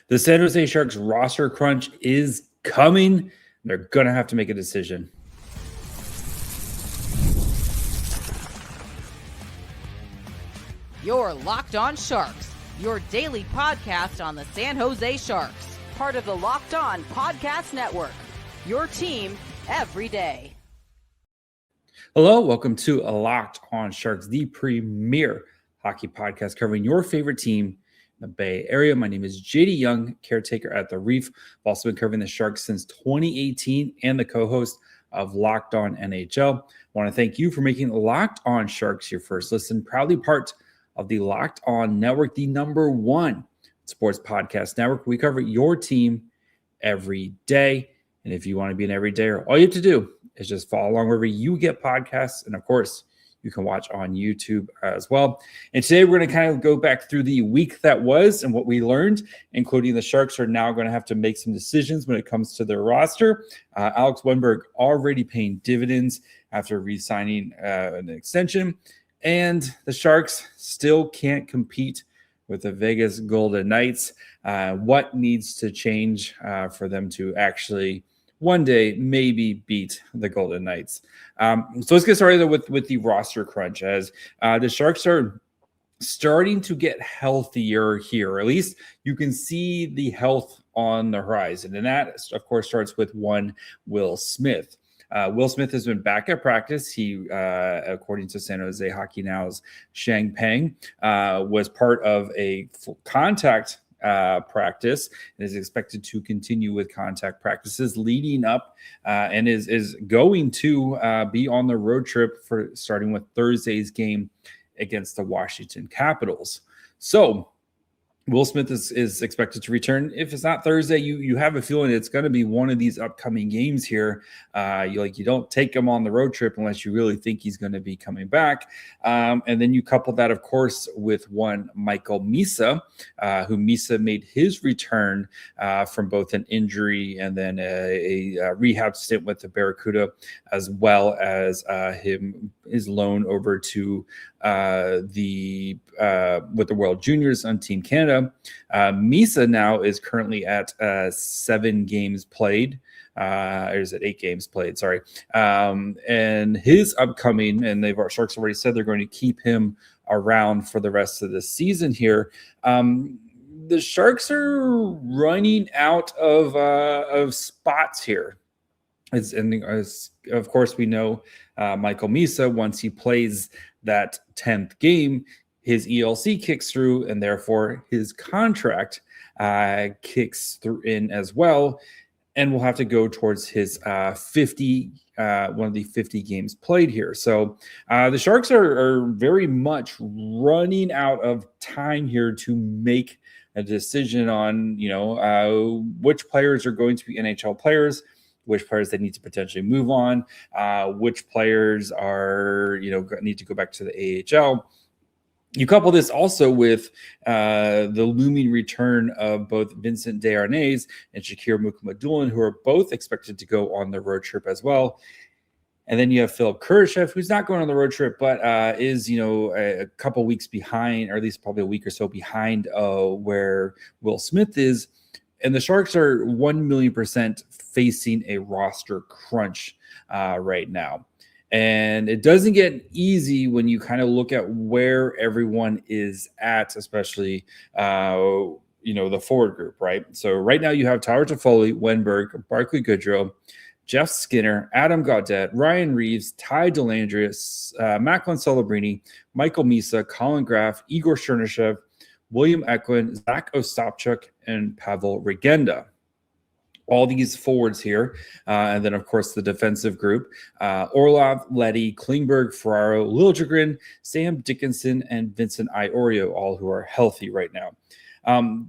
The San Jose Sharks roster crunch is coming. They're going to have to make a decision. You're Locked On Sharks, your daily podcast on the San Jose Sharks, part of the Locked On Podcast Network, your team every day. Hello, welcome to Locked On Sharks, the premier hockey podcast covering your favorite team in the Bay Area. My name is JD Young, caretaker at the Reef. I've also been covering the Sharks since 2018 and the co-host of Locked On NHL. I want to thank you for making Locked On Sharks your first listen, proudly part of the Locked On Network, the number one sports podcast network. We cover your team every day. And if you want to be an everydayer, all you have to do is just follow along wherever you get podcasts. And of course, you can watch on YouTube as well. And today we're going to kind of go back through the week that was and what we learned, including the Sharks are now going to have to make some decisions when it comes to their roster. Alex Wennberg already paying dividends after re-signing an extension. And the Sharks still can't compete with the Vegas Golden Knights. What needs to change for them to actually one day maybe beat the Golden Knights? So let's get started with the roster crunch, as the Sharks are starting to get healthier here. At least you can see the health on the horizon. And that, of course, starts with one Will Smith. Will Smith has been back at practice. He, according to San Jose Hockey Now's Shang Peng, was part of a full contact practice and is expected to continue with contact practices leading up and is going to be on the road trip for starting with Thursday's game against the Washington Capitals. So Will Smith is expected to return. If it's not Thursday, you have a feeling it's going to be one of these upcoming games here. You don't take him on the road trip unless you really think he's going to be coming back. And then you couple that, of course, with one Michael Misa, who Misa made his return from both an injury and then a rehab stint with the Barracuda, as well as his loan over to with the World Juniors on Team Canada. Misa now is currently at 7 games played. Or is it 8 games played? Sorry. And his upcoming, and Sharks already said they're going to keep him around for the rest of the season here. The Sharks are running out of spots here. As of course, we know Michael Misa, once he plays that 10th game, his ELC kicks through, and therefore his contract kicks through in as well, and will have to go towards his 50, one of the 50 games played here. So the Sharks are very much running out of time here to make a decision on, which players are going to be NHL players, which players they need to potentially move on, which players are, need to go back to the AHL. You couple this also with the looming return of both Vincent Desharnais and Shakir Mukhamadullin, who are both expected to go on the road trip as well. And then you have Pavol Regenda, who's not going on the road trip, but is, a couple weeks behind, or at least probably a week or so behind where Will Smith is. And the Sharks are 1,000,000% facing a roster crunch right now. And it doesn't get easy when you kind of look at where everyone is at, especially, the forward group, right? So right now you have Tyler Toffoli, Wennberg, Barclay Goodrow, Jeff Skinner, Adam Gaudette, Ryan Reeves, Ty Dellandrea, Macklin Celebrini, Michael Misa, Colin Graff, Igor Chernyshov, William Eklund, Zack Ostapchuk, and Pavol Regenda. All these forwards here. And then, of course, the defensive group. Orlov, Leddy, Klingberg, Ferraro, Liljegren, Sam Dickinson, and Vincent Iorio, all who are healthy right now.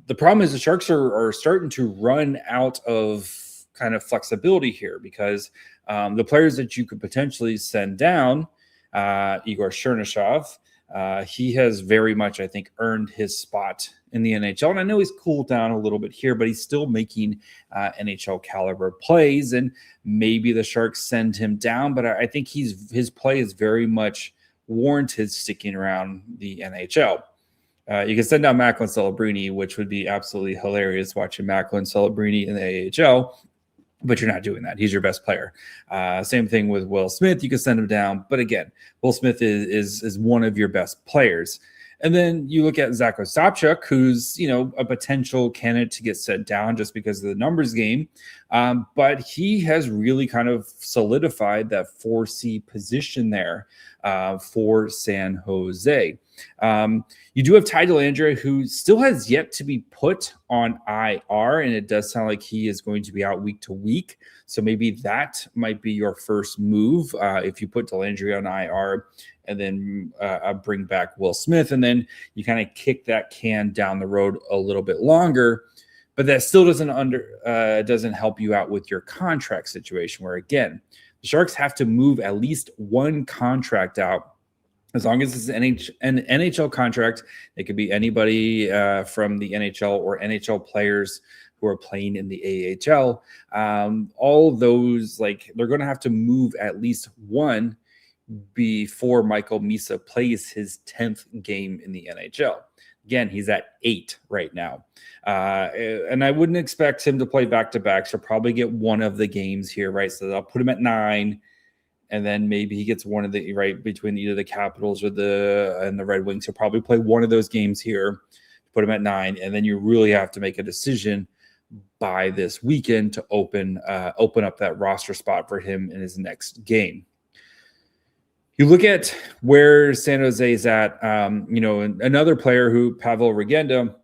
The problem is the Sharks are starting to run out of kind of flexibility here, because the players that you could potentially send down, Igor Chernyshov, he has very much, I think, earned his spot in the NHL. And I know he's cooled down a little bit here, but he's still making NHL caliber plays. And maybe the Sharks send him down, but I think his play is very much warranted sticking around the NHL. You can send down Macklin Celebrini, which would be absolutely hilarious watching Macklin Celebrini in the AHL, but you're not doing that. He's your best player. Same thing with Will Smith. You can send him down, but again, Will Smith is one of your best players. And then you look at Zack Ostapchuk, who's, a potential candidate to get sent down just because of the numbers game. But he has really kind of solidified that 4C position there for San Jose. You do have Ty Dellandrea, who still has yet to be put on IR, and it does sound like he is going to be out week to week. So maybe that might be your first move if you put Dellandrea on IR and then bring back Will Smith, and then you kind of kick that can down the road a little bit longer. But that still doesn't help you out with your contract situation, where again, the Sharks have to move at least one contract out. As long as it's an NHL contract, it could be anybody from the NHL or NHL players who are playing in the AHL. All of those, they're going to have to move at least one before Michael Misa plays his 10th game in the NHL. Again, he's at 8 right now. And I wouldn't expect him to play back-to-back. So probably get one of the games here, right? So I'll put him at 9. And then maybe he gets one of the right between either the Capitals or the Red Wings. He'll probably play one of those games here, put him at 9, and then you really have to make a decision by this weekend to open up that roster spot for him in his next game. You look at where San Jose is at. Another player who Pavol Regenda,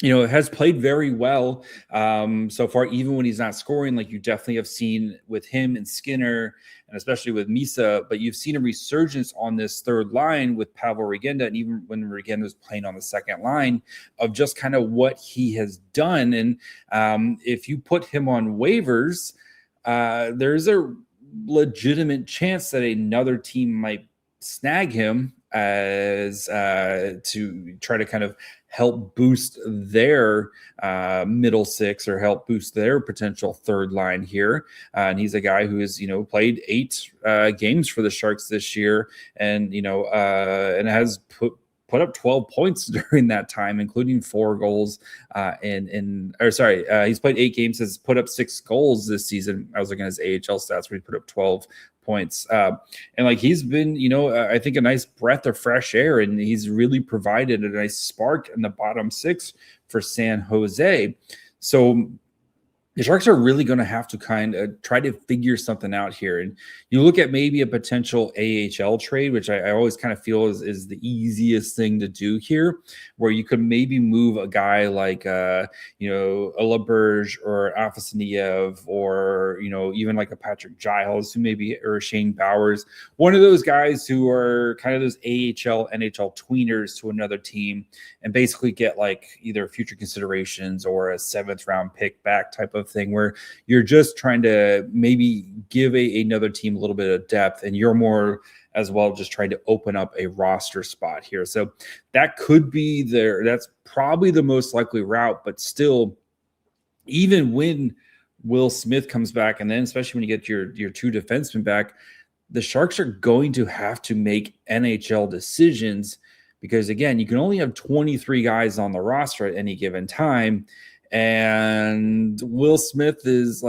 has played very well so far, even when he's not scoring, like you definitely have seen with him and Skinner, and especially with Misa. But you've seen a resurgence on this third line with Pavol Regenda, and even when Regenda was playing on the second line, of just kind of what he has done. And if you put him on waivers, there's a legitimate chance that another team might snag him as to try to kind of help boost their middle six or help boost their potential third line here. And he's a guy who has, played 8 games for the Sharks this year, and, and has put up 12 points during that time, including 4 goals. He's played 8 games, has put up 6 goals this season. I was looking at his AHL stats where he put up 12 points. And he's been, I think a nice breath of fresh air, and he's really provided a nice spark in the bottom 6 for San Jose. So the Sharks are really going to have to kind of try to figure something out here. And you look at maybe a potential AHL trade, which I always kind of feel is the easiest thing to do here, where you could maybe move a guy like, a LaBerge or Afasaniev, or, even like a Patrick Giles, who maybe, or Shane Bowers, one of those guys who are kind of those AHL, NHL tweeners to another team, and basically get either future considerations or a 7th round pick back type of thing, where you're just trying to maybe give another team a little bit of depth, and you're more as well just trying to open up a roster spot here. So that could be that's probably the most likely route. But still, even when Will Smith comes back, and then especially when you get your 2 defensemen back, the Sharks are going to have to make NHL decisions, because again, you can only have 23 guys on the roster at any given time. And Will Smith is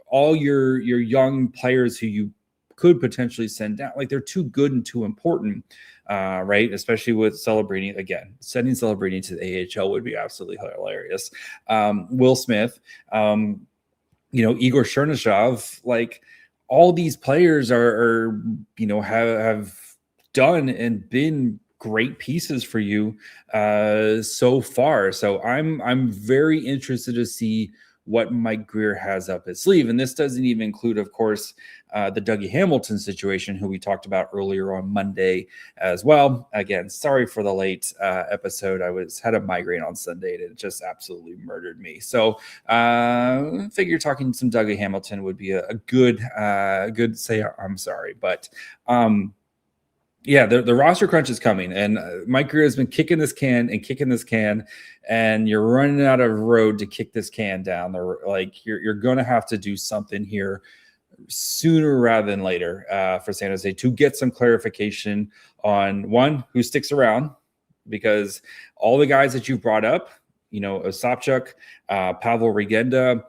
all your young players who you could potentially send down. They're too good and too important, right? Especially with Celebrini. Again, sending Celebrini to the AHL would be absolutely hilarious. Will Smith, Igor Chernyshov, all these players are have done and been great pieces for you so far. So I'm very interested to see what Mike Grier has up his sleeve. And this doesn't even include, of course, the Dougie Hamilton situation, who we talked about earlier on Monday as well. Again, sorry for the late episode. I had a migraine on Sunday, and it just absolutely murdered me. So I figure talking some Dougie Hamilton would be a good say I'm sorry. But yeah, the roster crunch is coming, and Mike Grier has been kicking this can, and you're running out of road to kick this can down. You're going to have to do something here sooner rather than later for San Jose to get some clarification on, one, who sticks around, because all the guys that you've brought up, Ostapchuk, Pavol Regenda,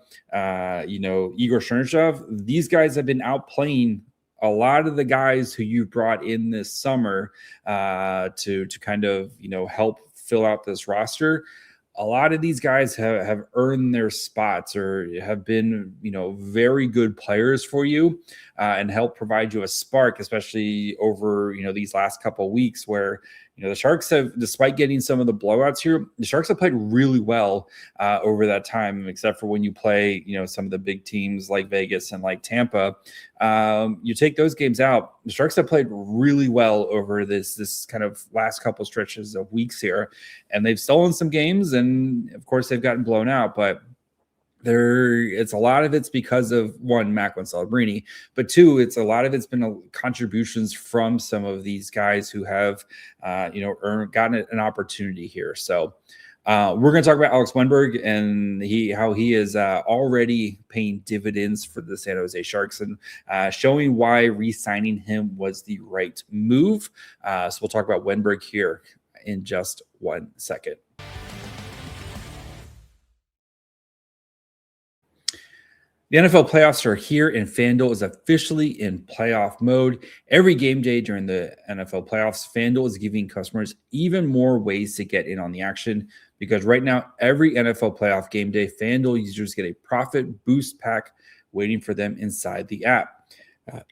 Igor Chernyshov, these guys have been outplaying a lot of the guys who you brought in this summer to kind of, help fill out this roster. A lot of these guys have earned their spots or have been, very good players for you and help provide you a spark, especially over, these last couple of weeks where, the Sharks have, despite getting some of the blowouts here, the Sharks have played really well over that time, except for when you play, some of the big teams like Vegas and like Tampa. You take those games out, the Sharks have played really well over this kind of last couple stretches of weeks here, and they've stolen some games, and of course they've gotten blown out, but it's a lot of it's because of one, Macklin Celebrini, but two, it's a lot of it's been contributions from some of these guys who have, gotten an opportunity here. So we're going to talk about Alex Wennberg and how he is already paying dividends for the San Jose Sharks and showing why re-signing him was the right move. So we'll talk about Wennberg here in just 1 second. The NFL playoffs are here, and FanDuel is officially in playoff mode. Every game day during the NFL playoffs, FanDuel is giving customers even more ways to get in on the action because right now, every NFL playoff game day, FanDuel users get a profit boost pack waiting for them inside the app.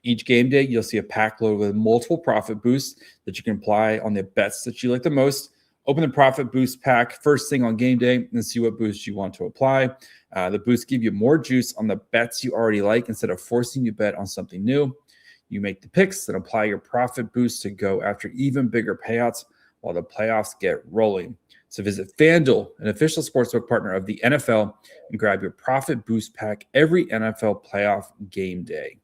Each game day, you'll see a pack loaded with multiple profit boosts that you can apply on the bets that you like the most. Open the profit boost pack first thing on game day and see what boost you want to apply. The boosts give you more juice on the bets you already like instead of forcing you to bet on something new. You make the picks and apply your profit boost to go after even bigger payouts while the playoffs get rolling. So visit FanDuel, an official sportsbook partner of the NFL, and grab your profit boost pack every NFL playoff game day.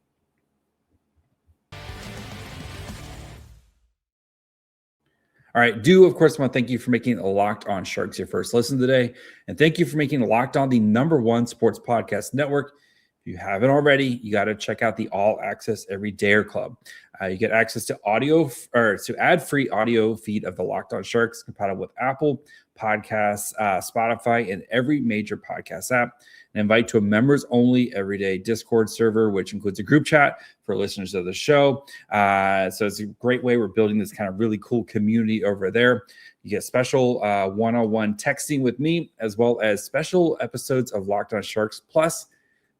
All right. Of course, want to thank you for making Locked On Sharks your first listen today. And thank you for making Locked On the #1 sports podcast network. If you haven't already, you got to check out the All Access Every Dayer Club. You get access to ad-free audio feed of the Locked On Sharks compatible with Apple Podcasts, Spotify, and every major podcast app. And invite to a members-only everyday Discord server, which includes a group chat for listeners of the show. So it's a great way. We're building this kind of really cool community over there. You get special one-on-one texting with me, as well as special episodes of Locked On Sharks, plus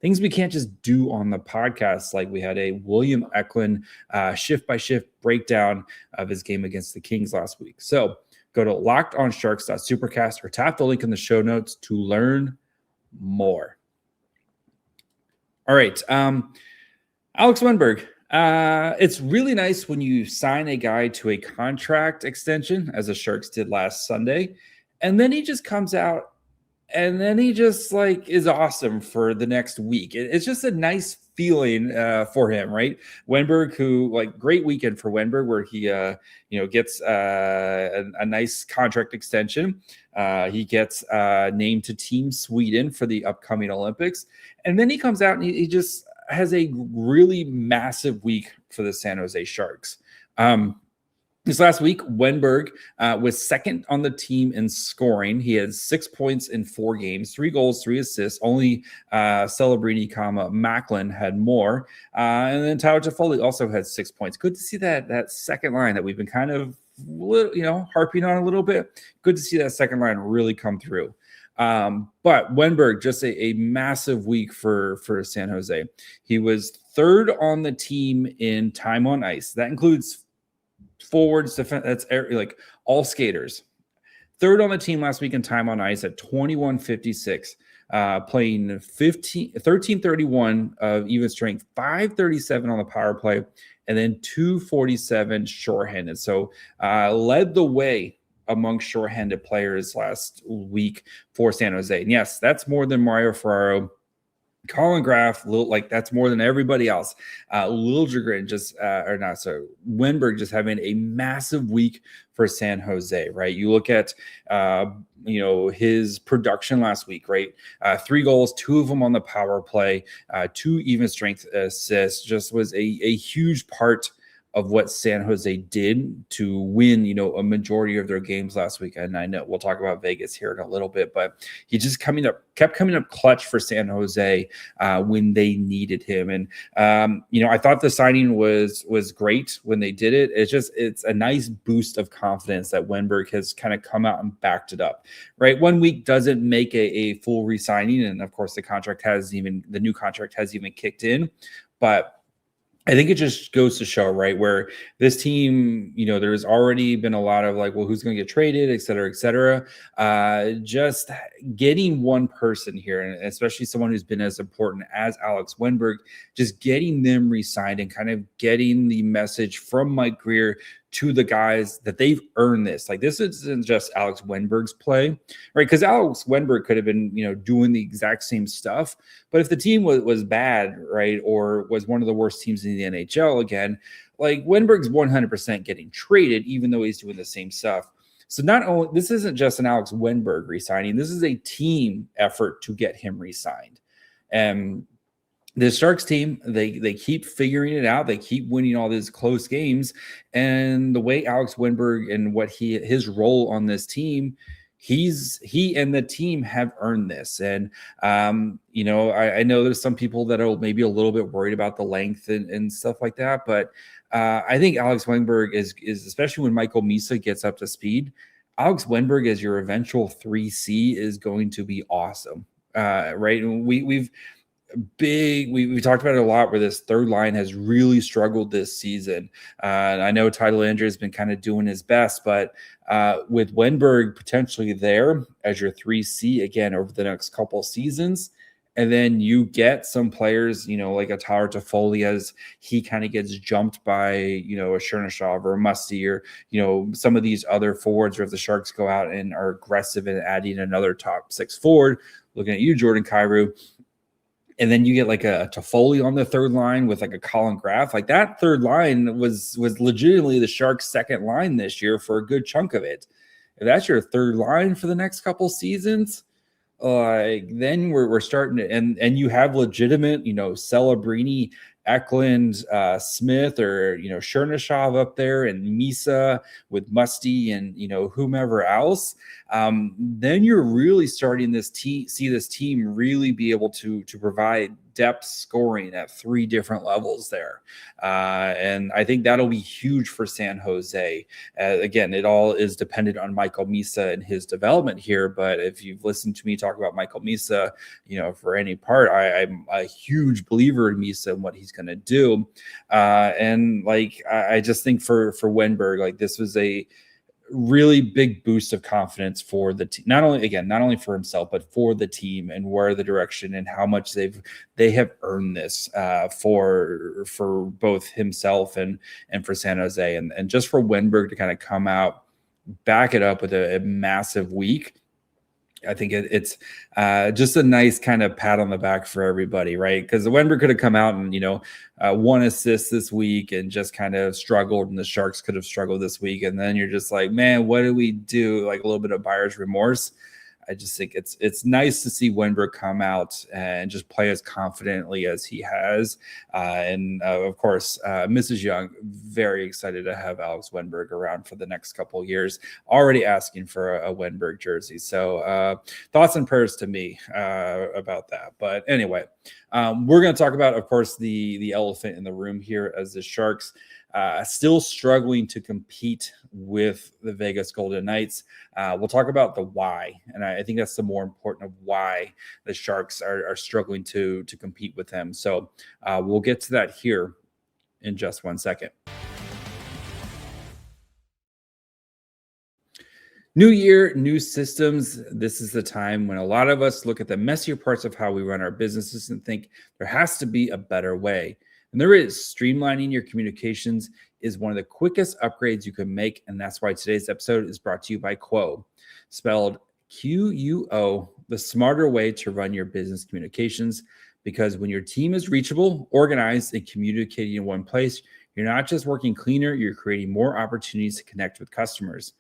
things we can't just do on the podcast, like we had a William Eklund shift-by-shift breakdown of his game against the Kings last week. So go to lockedonsharks.supercast or tap the link in the show notes to learn more. All right. Alex Wennberg. It's really nice when you sign a guy to a contract extension, as the Sharks did last Sunday, and then he just comes out and then he just is awesome for the next week. It's just a nice feeling for him, right? Wennberg, who great weekend for Wennberg, where he gets a nice contract extension. He gets named to Team Sweden for the upcoming Olympics, and then he comes out and he just has a really massive week for the San Jose Sharks. This last week, Wennberg was second on the team in scoring. He had 6 points in 4 games, 3 goals, 3 assists. Only Celebrini, Macklin had more. And then Tyler Toffoli also had 6 points. Good to see that second line that we've been kind of harping on a little bit. Good to see that second line really come through. But Wennberg, just a massive week for San Jose. He was third on the team in time on ice. That includes forwards, defense, that's all skaters. Third on the team last week in time on ice at 21:56, playing 13:31 of even strength, 5:37 on the power play, and then 2:47 shorthanded. So led the way among shorthanded players last week for San Jose. And yes, that's more than Mario Ferraro, Colin Graf, that's more than everybody else. Liljegren Wennberg just having a massive week for San Jose, right? You look at, his production last week, right? 3 goals, 2 of them on the power play, 2 even strength assists, just was a huge part of what San Jose did to win, a majority of their games last week. And I know we'll talk about Vegas here in a little bit, but he just kept coming up clutch for San Jose when they needed him. And, I thought the signing was great when they did it. It's a nice boost of confidence that Wennberg has kind of come out and backed it up, right? 1 week doesn't make a full re-signing. And of course the new contract hasn't even kicked in, but I think it just goes to show, right, where this team, there's already been a lot of like, well, who's going to get traded, et cetera, et cetera. Just getting one person here, and especially someone who's been as important as Alex Wennberg, just getting them re-signed and kind of getting the message from Mike Grier to the guys that they've earned this. Like, this isn't just Alex Wennberg's play, right? Because Alex Wennberg could have been, doing the exact same stuff. But if the team was bad, right, or was one of the worst teams in the NHL again, like Wennberg's 100% getting traded, even though he's doing the same stuff. So this isn't just an Alex Wennberg re-signing. This is a team effort to get him re-signed. And the Sharks team, they keep figuring it out. They keep winning all these close games. And the way Alex Wennberg and what his role on this team, he and the team have earned this. And, I know there's some people that are maybe a little bit worried about the length and stuff like that. But I think Alex Wennberg is especially when Michael Misa gets up to speed, Alex Wennberg as your eventual 3C is going to be awesome. Right. And we've talked about it a lot, where this third line has really struggled this season. And I know Tyler Andrew has been kind of doing his best, but with Wennberg potentially there as your 3C again over the next couple seasons, and then you get some players, like a Tyler Toffoli as he kind of gets jumped by, a Chernyshov or a Musty, or, some of these other forwards, or if the Sharks go out and are aggressive in adding another top 6 forward, looking at you, Jordan Kyrou. And then you get like a Toffoli on the third line with like a Colin Graf. Like, that third line was legitimately the Sharks' second line this year for a good chunk of it. If that's your third line for the next couple seasons, then we're starting to, and you have legitimate, Celebrini, Eklund, Smith, or Chernyshov up there, and Misa with Musty, and whomever else. Then you're really starting see this team really be able to provide depth scoring at 3 different levels there. And I think that'll be huge for San Jose. Again, it all is dependent on Michael Misa and his development here. But if you've listened to me talk about Michael Misa, for any part, I'm a huge believer in Misa and what he's going to do. And like, I just think for Wennberg, like, this was a really big boost of confidence for the team, not only for himself, but for the team, and where the direction and how much they have earned this for both himself and for San Jose, and just for Wennberg to kind of come out, back it up with a massive week. I think it's just a nice kind of pat on the back for everybody, right? Because the Wennberg could have come out and, 1 assist this week and just kind of struggled, and the Sharks could have struggled this week. And then you're just like, man, what do we do? Like, a little bit of buyer's remorse. I just think it's nice to see Wennberg come out and just play as confidently as he has. And of course, Mrs. Young, very excited to have Alex Wennberg around for the next couple of years, already asking for a Wennberg jersey. So thoughts and prayers to me about that. But anyway, we're going to talk about, of course, the elephant in the room here, as the Sharks still struggling to compete with the Vegas Golden Knights. We'll talk about the why, and I think that's the more important of why the Sharks are struggling to compete with them. So we'll get to that here in just 1 second. New year, new systems. This is the time when a lot of us look at the messier parts of how we run our businesses and think there has to be a better way. And there is. Streamlining your communications is one of the quickest upgrades you can make. And that's why today's episode is brought to you by Quo, spelled Quo, the smarter way to run your business communications. Because when your team is reachable, organized, and communicating in one place, you're not just working cleaner, you're creating more opportunities to connect with customers.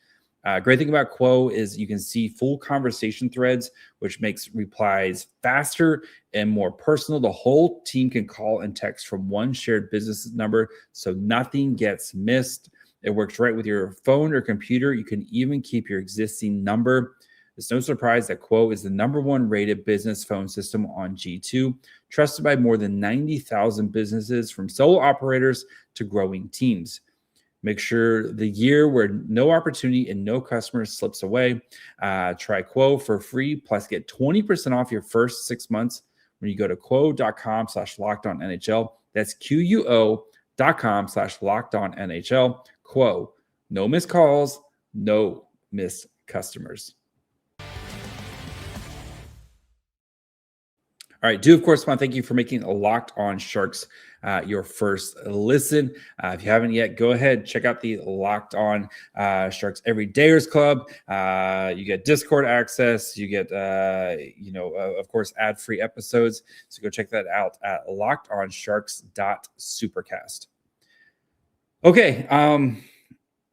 Great thing about Quo is you can see full conversation threads, which makes replies faster and more personal. The whole team can call and text from one shared business number, so nothing gets missed. It works right with your phone or computer. You can even keep your existing number. It's no surprise that Quo is the #1 rated business phone system on G2, trusted by more than 90,000 businesses, from solo operators to growing teams. Make sure the year where no opportunity and no customer slips away. Try Quo for free, plus get 20% off your first 6 months when you go to quo.com/lockedonnhl. That's QUO.com/lockedonnhl. Quo, no missed calls, no missed customers. All right, do of course want to thank you for making Locked On Sharks your first listen. If you haven't yet, go ahead, check out the Locked On Sharks Everydayers Club. You get Discord access. You get, of course, ad-free episodes. So go check that out at lockedonsharks.supercast. Okay,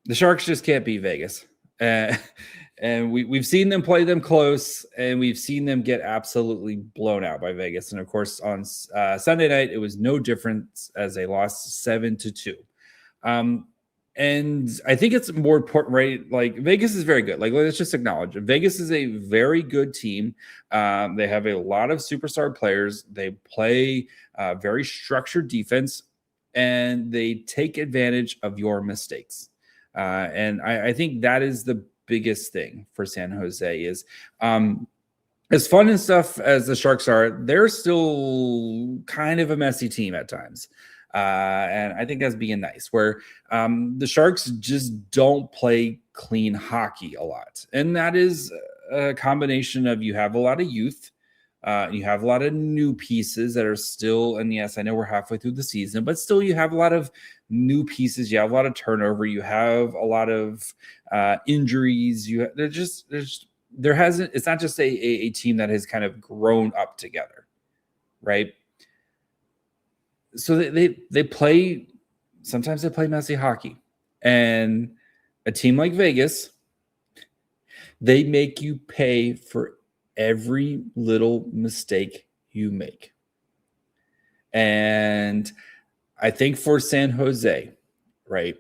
the Sharks just can't beat Vegas. And we've seen them play them close, and we've seen them get absolutely blown out by Vegas. And of course, on Sunday night, it was no different as they lost 7-2. And I think it's more important, right? Like, Vegas is very good. Like, let's just acknowledge it. Vegas is a very good team. They have a lot of superstar players. They play very structured defense, and they take advantage of your mistakes. And I think that is the biggest thing for San Jose is as fun and stuff as the Sharks are, they're still kind of a messy team at times. And I think that's being nice, where the Sharks just don't play clean hockey a lot. And that is a combination of, you have a lot of youth, you have a lot of new pieces that are still, and yes, I know we're halfway through the season, but still you have a lot of new pieces. You have a lot of turnover. You have a lot of injuries. It's not just a team that has kind of grown up together, right? So they play, sometimes they play messy hockey. And a team like Vegas, they make you pay for every little mistake you make. And I think for San Jose, right,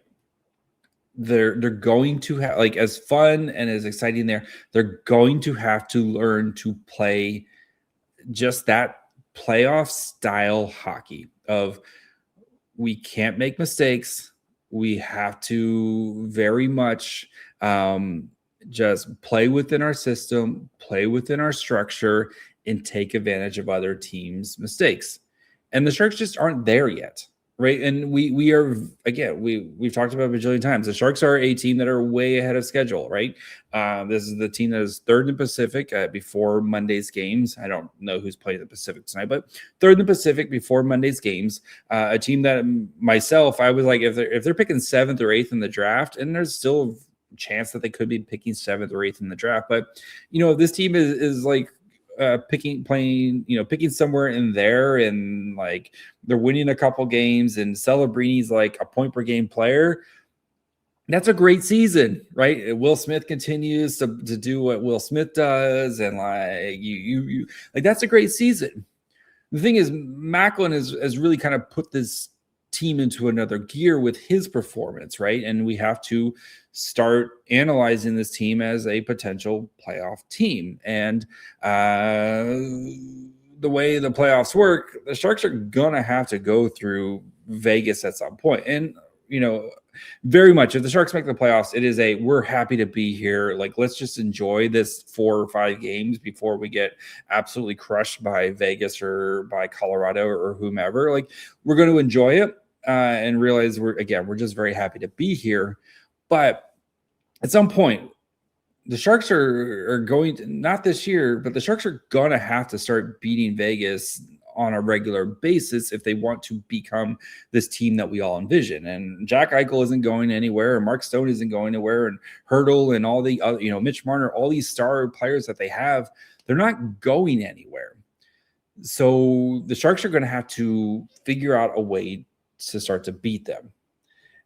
they're going to have, like, as fun and as exciting they're going to have to learn to play just that playoff style hockey of, we can't make mistakes. We have to very much just play within our system, play within our structure, and take advantage of other teams' mistakes. And the Sharks just aren't there yet, right? And we are, again, we've talked about a bajillion times. The Sharks are a team that are way ahead of schedule, right? This is the team that is third in the Pacific before Monday's games. I don't know who's playing the Pacific tonight, but third in the Pacific before Monday's games. A team that myself, I was like, if they're picking 7th or 8th in the draft, and there's still a chance that they could be picking 7th or 8th in the draft, but this team is like picking somewhere in there, and like they're winning a couple games, and Celebrini's like a point per game player. That's a great season, right? Will Smith continues to do what Will Smith does, and like you like, that's a great season. The thing is, Macklin has really kind of put this team into another gear with his performance, right? And we have to start analyzing this team as a potential playoff team. And the way the playoffs work, the Sharks are gonna have to go through Vegas at some point. And very much, if the Sharks make the playoffs, it is we're happy to be here. Like, let's just enjoy this 4 or 5 games before we get absolutely crushed by Vegas or by Colorado or whomever. Like, we're going to enjoy it and realize we're just very happy to be here. But at some point, the Sharks are going to, not this year, but the Sharks are going to have to start beating Vegas on a regular basis if they want to become this team that we all envision. And Jack Eichel isn't going anywhere, and Mark Stone isn't going anywhere, and Hurdle and all the other, Mitch Marner, all these star players that they have, they're not going anywhere. So the Sharks are going to have to figure out a way to start to beat them.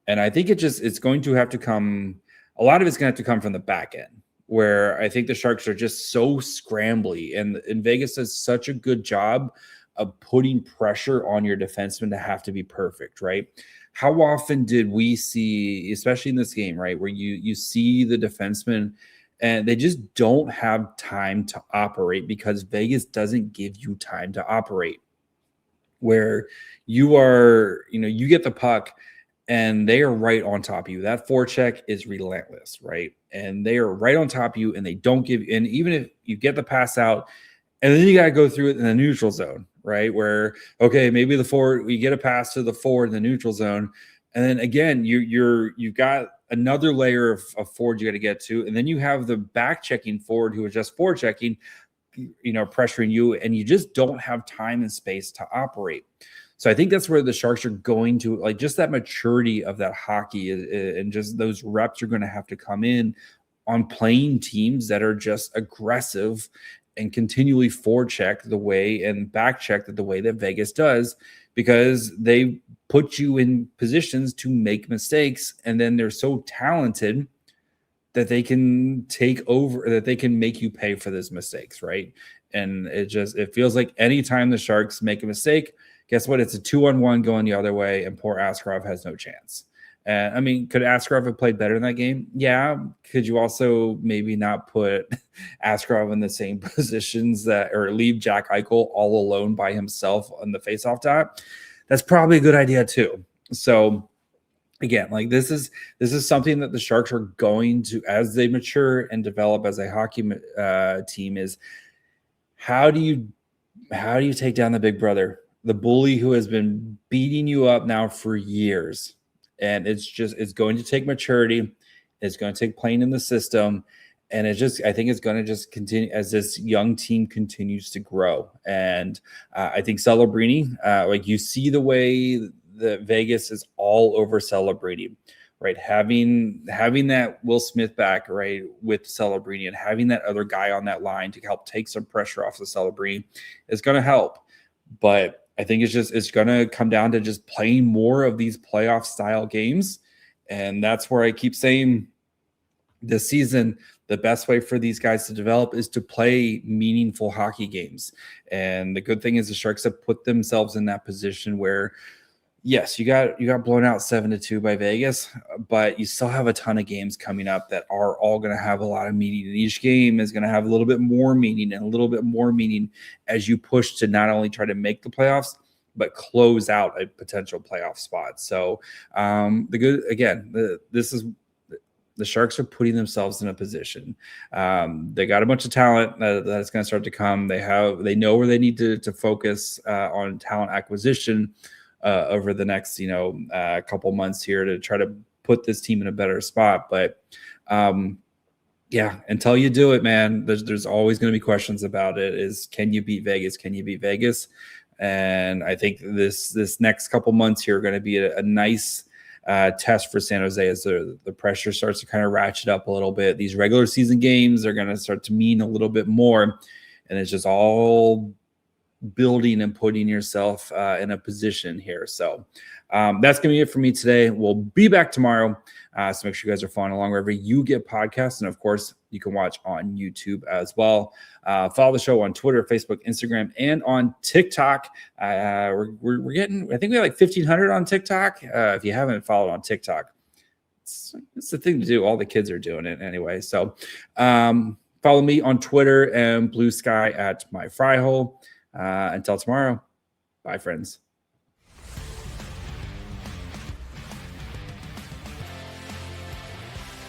And I think it's going to have to come a lot of it's going to have to come from the back end, where I think the Sharks are just so scrambly, and Vegas does such a good job of putting pressure on your defenseman to have to be perfect, right? How often did we see, especially in this game, right, where you see the defenseman and they just don't have time to operate because Vegas doesn't give you time to operate, where you are, you get the puck and they are right on top of you. That forecheck is relentless, right? And they are right on top of you, and they don't give. And even if you get the pass out, and then you got to go through it in the neutral zone, right? Where okay, maybe the forward, we get a pass to the forward in the neutral zone, and then again, you've got another layer of forward you got to get to, and then you have the back checking forward who is just forward checking, pressuring you, and you just don't have time and space to operate. So I think that's where the Sharks are going to, like, just that maturity of that hockey and just those reps are going to have to come in on playing teams that are just aggressive and continually forecheck the way and back check the way that Vegas does, because they put you in positions to make mistakes, and then they're so talented that they can take over, that they can make you pay for those mistakes, right? And it feels like anytime the Sharks make a mistake, guess what? It's a 2-on-1 going the other way, and poor Askarov has no chance. I mean, could Askarov have played better in that game? Yeah. Could you also maybe not put Askarov in the same positions or leave Jack Eichel all alone by himself on the faceoff dot? That's probably a good idea too. So again, like this is something that the Sharks are going to, as they mature and develop as a hockey team, is how do you take down the big brother, the bully who has been beating you up now for years? And it's going to take maturity. It's going to take playing in the system. And I think it's going to just continue as this young team continues to grow. And I think Celebrini, like you see the way that Vegas is all over Celebrini, right? Having that Will Smith back, right, with Celebrini, and having that other guy on that line to help take some pressure off of Celebrini is going to help. But I think it's going to come down to just playing more of these playoff style games. And that's where I keep saying this season, the best way for these guys to develop is to play meaningful hockey games. And the good thing is the Sharks have put themselves in that position where, yes, you got blown out 7-2 by Vegas, but you still have a ton of games coming up that are all going to have a lot of meaning. And each game is going to have a little bit more meaning and a little bit more meaning as you push to not only try to make the playoffs, but close out a potential playoff spot. So the Sharks are putting themselves in a position. They got a bunch of talent that's going to start to come. They know where they need to focus on talent acquisition over the next, couple months here to try to put this team in a better spot. But until you do it, man, there's always going to be questions about it. Can you beat Vegas? Can you beat Vegas? And I think this next couple months here are going to be a nice test for San Jose as the pressure starts to kind of ratchet up a little bit. These regular season games are going to start to mean a little bit more, and it's just all building and putting yourself in a position here. So that's going to be it for me today. We'll be back tomorrow. So make sure you guys are following along wherever you get podcasts. And of course, you can watch on YouTube as well. Follow the show on Twitter, Facebook, Instagram, and on TikTok. We're getting, I think we have like 1,500 on TikTok. If you haven't followed on TikTok, it's the thing to do. All the kids are doing it anyway. So follow me on Twitter and Blue Sky at my fry hole. Until tomorrow, bye, friends.